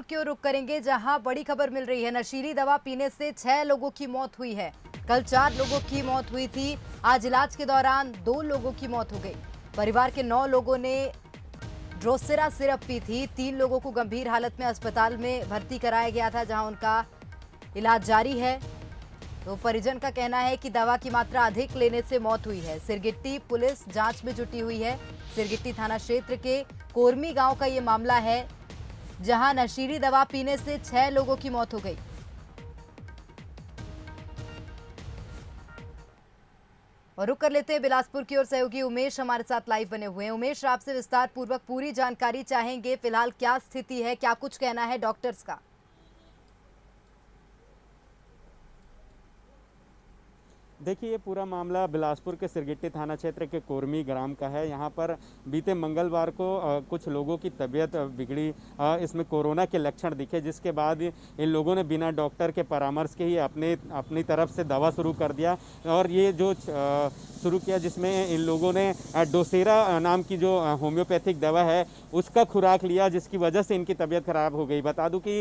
की ओर रुख करेंगे, जहां बड़ी खबर मिल रही है। नशीली दवा पीने से 6 लोगों की मौत हुई है। कल 4 लोगों की मौत हुई थी। आज इलाज के दौरान 2 लोगों की मौत हो गई। परिवार के 9 लोगों ने ड्रोसेरा सिरप पी थी। 3 लोगों को गंभीर हालत में अस्पताल में भर्ती कराया गया था, जहां उनका इलाज जारी है। तो परिजन का कहना है कि दवा की मात्रा अधिक लेने से मौत हुई है। सिरगिट्टी पुलिस जांच में जुटी हुई है। सिरगिट्टी थाना क्षेत्र के कोरमी गांव का ये मामला है, जहां नशीली दवा पीने से 6 लोगों की मौत हो गई। और रुक कर लेते हैं बिलासपुर की ओर। सहयोगी उमेश हमारे साथ लाइव बने हुए हैं। उमेश, आपसे विस्तार पूर्वक पूरी जानकारी चाहेंगे। फिलहाल क्या स्थिति है, क्या कुछ कहना है डॉक्टर्स का? देखिए, ये पूरा मामला बिलासपुर के सिरगिट्टी थाना क्षेत्र के कोरमी ग्राम का है। यहाँ पर बीते मंगलवार को कुछ लोगों की तबीयत बिगड़ी, इसमें कोरोना के लक्षण दिखे, जिसके बाद इन लोगों ने बिना डॉक्टर के परामर्श के ही अपनी तरफ से दवा शुरू कर दिया। और ये जो शुरू किया, जिसमें इन लोगों ने ड्रोसेरा नाम की जो होम्योपैथिक दवा है उसका खुराक लिया, जिसकी वजह से इनकी तबीयत खराब हो गई। बता दूं कि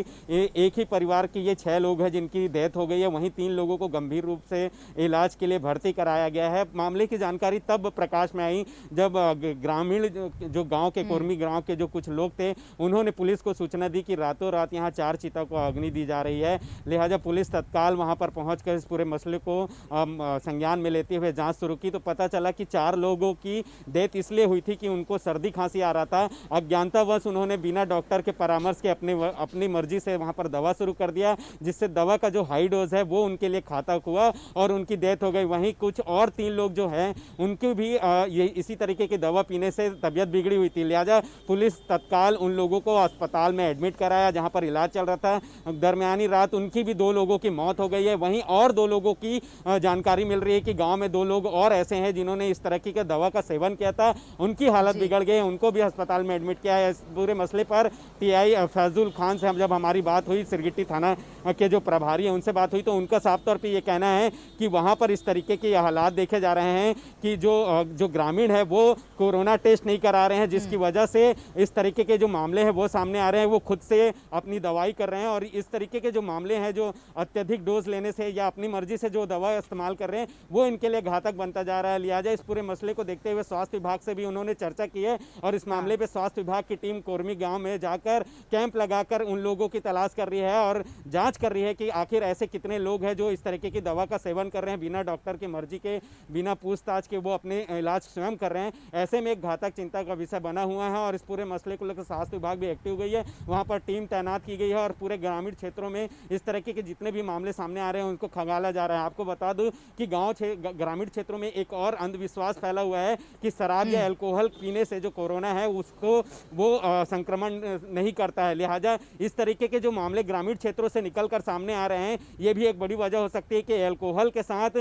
एक ही परिवार के ये 6 लोग हैं जिनकी डेथ हो गई है। वहीं 3 लोगों को गंभीर रूप से इलाज के लिए भर्ती कराया गया है। मामले की जानकारी तब प्रकाश में आई जब ग्रामीण जो गांव के कोरमी गांव के जो कुछ लोग थे, उन्होंने पुलिस को सूचना दी कि रातों रात यहां 4 चिता को अग्नि दी जा रही है। लिहाजा पुलिस तत्काल वहां पर पहुंचकर इस पूरे मसले को संज्ञान में लेते हुए जांच शुरू की। तो पता चला कि 4 लोगों की डेथ इसलिए हुई थी कि उनको सर्दी खांसी आ रहा था। अज्ञानतावश उन्होंने बिना डॉक्टर के परामर्श के अपनी मर्जी से वहां पर दवा शुरू कर दिया, जिससे दवा का जो हाई डोज है वो उनके लिए घातक हुआ और उनकी डेथ हो गई। वहीं कुछ और 3 लोग जो हैं उनकी भी ये इसी तरीके की दवा पीने से तबीयत बिगड़ी हुई थी। लिहाजा पुलिस तत्काल उन लोगों को अस्पताल में एडमिट कराया, जहां पर इलाज चल रहा था। दरमियानी रात उनकी भी 2 लोगों की मौत हो गई है। वहीं और 2 लोगों की जानकारी मिल रही है कि गांव में 2 लोग और ऐसे हैं जिन्होंने इस तरह की दवा का सेवन किया था, उनकी हालत बिगड़ गई, उनको भी अस्पताल में एडमिट किया है। इस पूरे मसले पर टीआई फैजुल खान से जब हमारी बात हुई, सिरगिट्टी थाना के जो प्रभारी हैं उनसे बात हुई, तो उनका साफ तौर पर यह कहना है कि वहां पर इस तरीके के हालात देखे जा रहे हैं कि जो ग्रामीण है वो कोरोना टेस्ट नहीं करा रहे हैं, जिसकी वजह से इस तरीके के जो मामले हैं वो सामने आ रहे हैं। वो खुद से अपनी दवाई कर रहे हैं और इस तरीके के जो मामले हैं, जो अत्यधिक डोज लेने से या अपनी मर्जी से जो दवा इस्तेमाल कर रहे हैं, वो इनके लिए घातक बनता जा रहा है। लिहाजा इस पूरे मसले को देखते हुए स्वास्थ्य विभाग से भी उन्होंने चर्चा की है और इस मामले पर स्वास्थ्य विभाग की टीम कोरमी गाँव में जाकर कैंप लगाकर उन लोगों की तलाश कर रही है और जाँच कर रही है कि आखिर ऐसे कितने लोग हैं जो इस तरीके की दवा का सेवन कर रहे हैं बिना डॉक्टर की मर्जी के, बिना पूछताछ के वो अपने इलाज स्वयं कर रहे हैं। ऐसे में एक घातक चिंता का विषय बना हुआ है और इस पूरे मसले को लेकर स्वास्थ्य विभाग भी एक्टिव हो गई है। वहां पर टीम तैनात की गई है और पूरे ग्रामीण क्षेत्रों में इस तरीके के जितने भी मामले सामने आ रहे हैं उनको खंगाला जा रहा है। आपको बता दूं कि ग्रामीण क्षेत्रों में एक और अंधविश्वास फैला हुआ है कि शराब या अल्कोहल पीने से जो कोरोना है उसको वो संक्रमण नहीं करता है। लिहाजा इस तरीके के जो मामले ग्रामीण क्षेत्रों से निकलकर सामने आ रहे हैं, ये भी एक बड़ी वजह हो सकती है कि अल्कोहल के साथ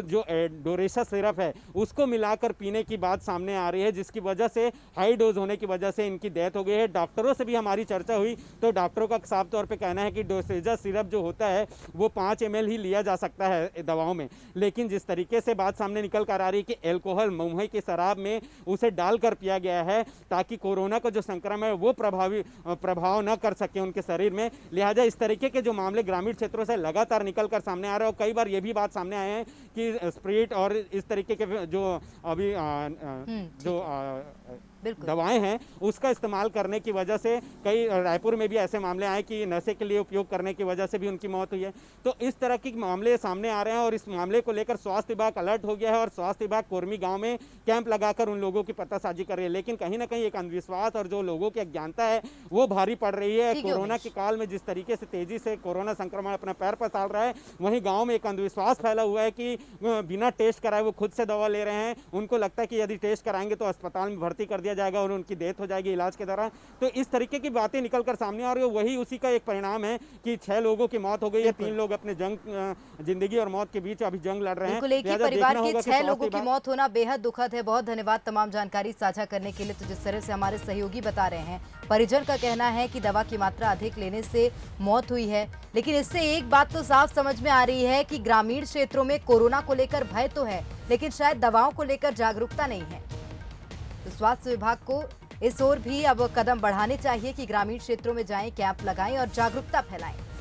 जो ड्रोसेरा सिरप है उसको मिलाकर पीने की बात सामने आ रही है, जिसकी वजह से हाई डोज होने की वजह से इनकी डेथ हो गई है। डॉक्टरों से भी हमारी चर्चा हुई तो डॉक्टरों का साफ तौर पे कहना है कि डोसेरा सिरप जो होता है वो 5 ml ही लिया जा सकता है दवाओं में, लेकिन जिस तरीके से बात सामने निकल कर आ रही है कि अल्कोहल मुंबई की शराब में उसे डालकर पिया गया है ताकि कोरोना का जो संक्रमण है वो प्रभाव न कर सके उनके शरीर में। लिहाजा इस तरीके के जो मामले ग्रामीण क्षेत्रों से लगातार निकल कर सामने आ रहे हैं और कई बार ये भी बात सामने आए हैं कि स्प्रिट और इस तरीके के जो अभी जो दवाएं हैं उसका इस्तेमाल करने की वजह से कई रायपुर में भी ऐसे मामले आए कि नशे के लिए उपयोग करने की वजह से भी उनकी मौत हुई है। तो इस तरह के मामले सामने आ रहे हैं और इस मामले को लेकर स्वास्थ्य विभाग अलर्ट हो गया है और स्वास्थ्य विभाग कोरमी गांव में कैंप लगाकर उन लोगों की पतासाजी कर रही है। लेकिन कहीं ना कहीं एक अंधविश्वास और जो लोगों की अज्ञानता है वो भारी पड़ रही है। कोरोना के काल में जिस तरीके से तेजी से कोरोना संक्रमण अपना पैर पसार रहा है, वहीं गाँव में एक अंधविश्वास फैला हुआ है कि बिना टेस्ट कराए वो खुद से दवा ले रहे हैं। उनको लगता है कि यदि टेस्ट कराएंगे तो अस्पताल में भर्ती कर दिया जाएगा और उनकी डेथ हो जाएगी इलाज के दौरान। तो इस तरीके की बातें निकलकर सामने आ रही है, वही उसी का एक परिणाम है कि 6 लोगों की मौत हो गई है। 3 लोग अपने जिंदगी और मौत के बीच अभी जंग लड़ रहे हैं। परिवार के 6 लोगों की मौत होना बेहद दुखद है। बहुत धन्यवाद तमाम जानकारी साझा करने के लिए। तो जिस तरह से हमारे सहयोगी बता रहे हैं, परिजन का कहना है कि दवा की मात्रा अधिक लेने से मौत हुई है, लेकिन इससे एक बात तो साफ समझ में आ रही है कि ग्रामीण क्षेत्रों में कोरोना को लेकर भय तो है, लेकिन शायद दवाओं को लेकर जागरूकता नहीं है। तो स्वास्थ्य विभाग को इस ओर भी अब कदम बढ़ाने चाहिए कि ग्रामीण क्षेत्रों में जाएं, कैंप लगाएं और जागरूकता फैलाएं।